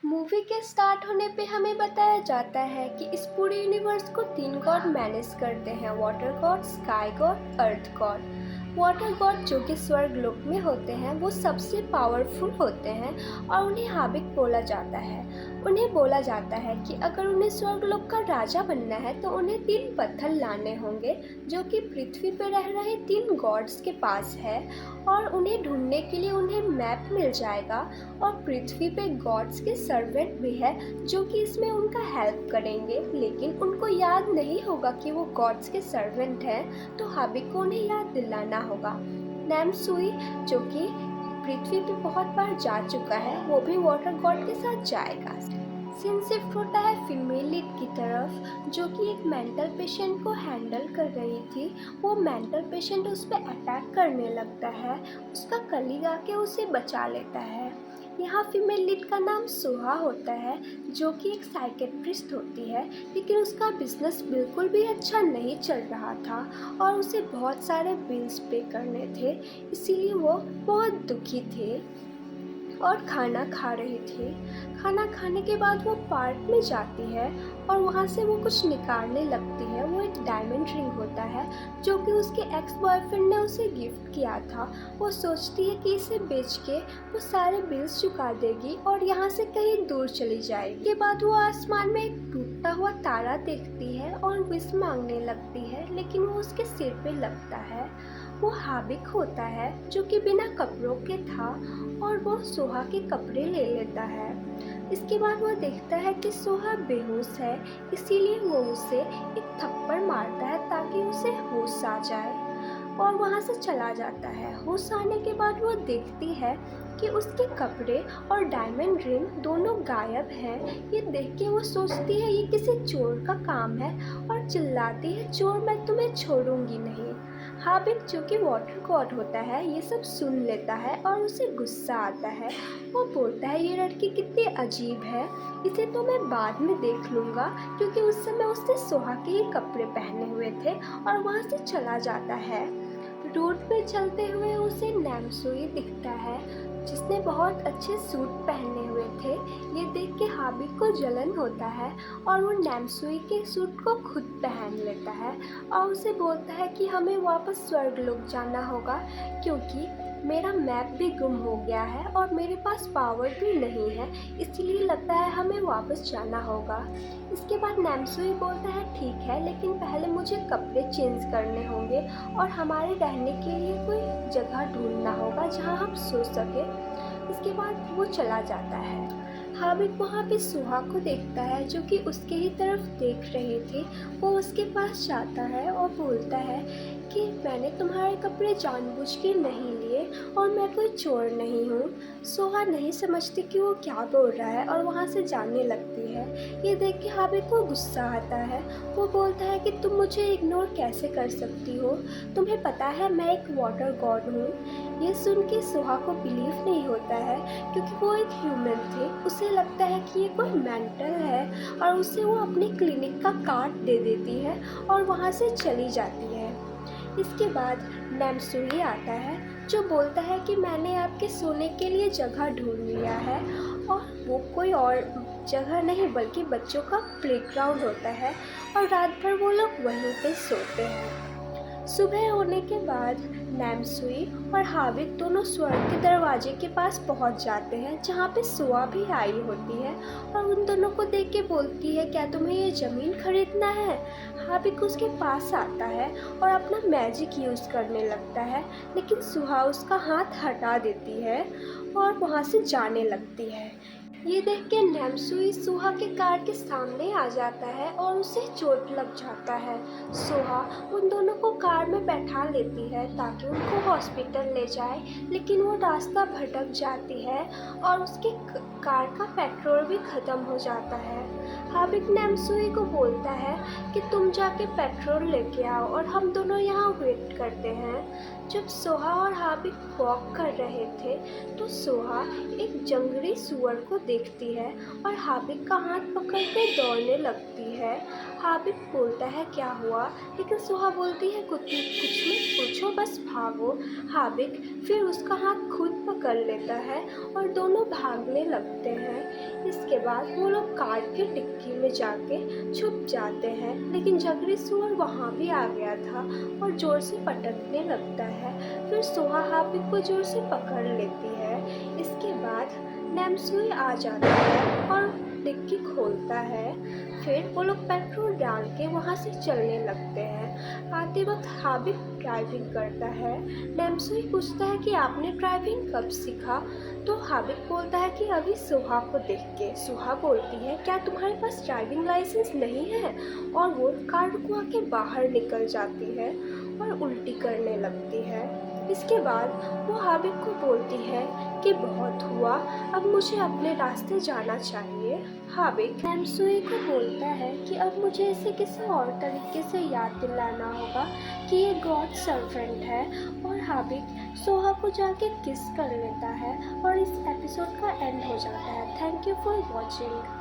Movie के start होने पे हमें बताया जाता है कि इस पूरे यूनिवर्स को 3 गॉड मैनेज करते हैं। वाटर गॉड, स्काई गॉड, अर्थ गॉड। वाटर गॉड जो कि स्वर्ग लोक में होते हैं वो सबसे पावरफुल होते हैं और उन्हें हाबिक बोला जाता है। उन्हें बोला जाता है कि अगर उन्हें स्वर्ग लोक का राजा बनना है तो उन्हें 3 पत्थर लाने होंगे जो कि पृथ्वी पर रह रहे 3 गॉड्स के पास है, और उन्हें ढूंढने के लिए उन्हें मैप मिल जाएगा। और पृथ्वी पे गॉड्स के सर्वेंट भी है जो कि इसमें उनका हेल्प करेंगे, लेकिन उनको याद नहीं होगा कि वो गॉड्स के सर्वेंट हैं, तो हाबिक को उन्हें याद दिलाना होगा। नैमसुई जो कि पृथ्वी पे बहुत बार जा चुका है वो भी वाटर गॉड के साथ जाएगा। सीन शिफ्ट होता है फीमेल लीड की तरफ जो कि एक मेंटल पेशेंट को हैंडल कर रही थी। वो मेंटल पेशेंट उस पर अटैक करने लगता है, उसका कलीग आके उसे बचा लेता है। यहाँ फीमेल लीड का नाम सोहा होता है जो कि एक साइकेट्रिस्ट होती है, लेकिन उसका बिजनेस बिल्कुल भी अच्छा नहीं चल रहा था और उसे बहुत सारे बिल्स पे करने थे, इसीलिए वो बहुत दुखी थे और खाना खा रही थी। खाना खाने के बाद वो पार्क में जाती है और वहाँ से वो कुछ निकालने लगती है। वो एक डायमंड रिंग होता है जो कि उसके एक्स बॉयफ्रेंड ने उसे गिफ्ट किया था। वो सोचती है कि इसे बेच के वो सारे बिल्स चुका देगी और यहाँ से कहीं दूर चली जाएगी। के बाद वो आसमान में एक टूटता हुआ तारा देखती है और विश मांगने लगती है, लेकिन वो उसके सिर पे लगता है। वो हाबिक होता है जो कि बिना कपड़ों के था और वो सोहा के कपड़े ले लेता है। इसके बाद वो देखता है कि सोहा बेहोश है, इसीलिए वो उसे एक थप्पड़ मारता है ताकि उसे होश आ जाए और वहाँ से चला जाता है। होश आने के बाद वो देखती है कि उसके कपड़े और डायमंड रिंग दोनों गायब हैं। ये देख के वो सोचती है ये किसी चोर का काम है और चिल्लाती है, चोर मैं तुम्हें छोड़ूंगी नहीं। हाबिक जो कि वाटर गॉड होता है ये सब सुन लेता है और उसे गुस्सा आता है। वो बोलता है ये लड़की कितनी अजीब है, इसे तो मैं बाद में देख लूँगा, क्योंकि उस समय उसने सोहा के ही कपड़े पहने हुए थे और वहाँ से चला जाता है। रोड पे चलते हुए उसे नैमसुई दिखता है जिसने बहुत अच्छे सूट पहने हुए थे। ये देख के हाबिक को जलन होता है और वो नैमसुई के सूट को खुद पहन लेता है और उसे बोलता है कि हमें वापस स्वर्गलोक जाना होगा क्योंकि मेरा मैप भी गुम हो गया है और मेरे पास पावर भी नहीं है, इसलिए लगता है हमें वापस जाना होगा। इसके बाद नैमसुई बोलता है ठीक है, लेकिन पहले मुझे कपड़े चेंज करने होंगे और हमारे रहने के लिए कोई जगह ढूंढना होगा जहां हम सो सके। इसके बाद वो चला जाता है। हाबिब वहाँ पे सुहा को देखता है जो कि उसके ही तरफ देख रही थी। वो उसके पास जाता है और बोलता है कि मैंने तुम्हारे कपड़े जानबूझ के नहीं लिए और मैं कोई चोर नहीं हूँ। सोहा नहीं समझती कि वो क्या बोल रहा है और वहाँ से जाने लगती है। ये देख के हाबिब को गुस्सा आता है। वो बोलता है कि तुम मुझे इग्नोर कैसे कर सकती हो, तुम्हें पता है मैं एक वाटर गॉड हूँ। ये सुन के सोहा को बिलीव नहीं होता है क्योंकि वो एक ह्यूमन थी। उसे लगता है कि ये कोई मेंटल है और उसे वो अपने क्लिनिक का कार्ड दे देती है और वहाँ से चली जाती है। इसके बाद नैमसुई आता है जो बोलता है कि मैंने आपके सोने के लिए जगह ढूंढ लिया है, और वो कोई और जगह नहीं बल्कि बच्चों का प्लेग्राउंड होता है और रात भर वो लोग वहीं पे सोते हैं। सुबह होने के बाद नैमसुई और हाबिब दोनों स्वर्ग के दरवाजे के पास पहुंच जाते हैं जहां पे सोआ भी आई होती है और उन दोनों को देख के बोलती है क्या तुम्हें ये ज़मीन खरीदना है। हाबिब उसके पास आता है और अपना मैजिक यूज़ करने लगता है, लेकिन सुहा उसका हाथ हटा देती है और वहाँ से जाने लगती है। ये देख के नैमसुई सोहा के कार के सामने आ जाता है और उसे चोट लग जाता है। सोहा उन दोनों को कार में बैठा लेती है ताकि उनको हॉस्पिटल ले जाए, लेकिन वो रास्ता भटक जाती है और उसके कार का पेट्रोल भी ख़त्म हो जाता है। हाबिब नैमसुई को बोलता है कि तुम जाके पेट्रोल लेके आओ और हम दोनों यहाँ वेट करते हैं। जब सोहा और हाबिब वॉक कर रहे थे तो सोहा एक जंगली सुअर को देखती है और हाबिब का हाथ पकड़ के दौड़ने लगती है। हाबिब बोलता है क्या हुआ, लेकिन सोहा बोलती है कुछ मत पूछो बस भागो। हाबिब फिर उसका हाथ खुद पकड़ लेता है और दोनों भागने लगते लगते हैं। इसके बाद वो लोग कार की डिक्की में जाके छुप जाते हैं, लेकिन जंगली सुअर वहाँ भी आ गया था और ज़ोर से पटकने लगता है। फिर सोहा हाबिब को ज़ोर से पकड़ लेती है। इसके बाद नैमसुई आ जाता है और डिक्की खोलता है। फिर वो लोग पेट्रोल डाल के वहाँ से चलने लगते हैं। आते वक्त हाबिब ड्राइविंग करता है। नैमसुई पूछता है कि आपने ड्राइविंग कब सीखा? तो हाबिब बोलता है कि अभी सुहा को देख के। सुहा बोलती है, क्या तुम्हारे पास ड्राइविंग लाइसेंस नहीं है? और वो कार रुकवा के बाहर निकल जाती है और उल्टी करने लगती है। इसके बाद वो हाबिब को बोलती है कि बहुत हुआ, अब मुझे अपने रास्ते जाना चाहिए। हाबिब नैमसुई को बोलता है कि अब मुझे इसे किसी और तरीके से याद दिलाना होगा कि ये गॉड सर्वेंट है। और हाबिब सोहा को जाके किस कर लेता है और इस एपिसोड का एंड हो जाता है। Thank you for watching.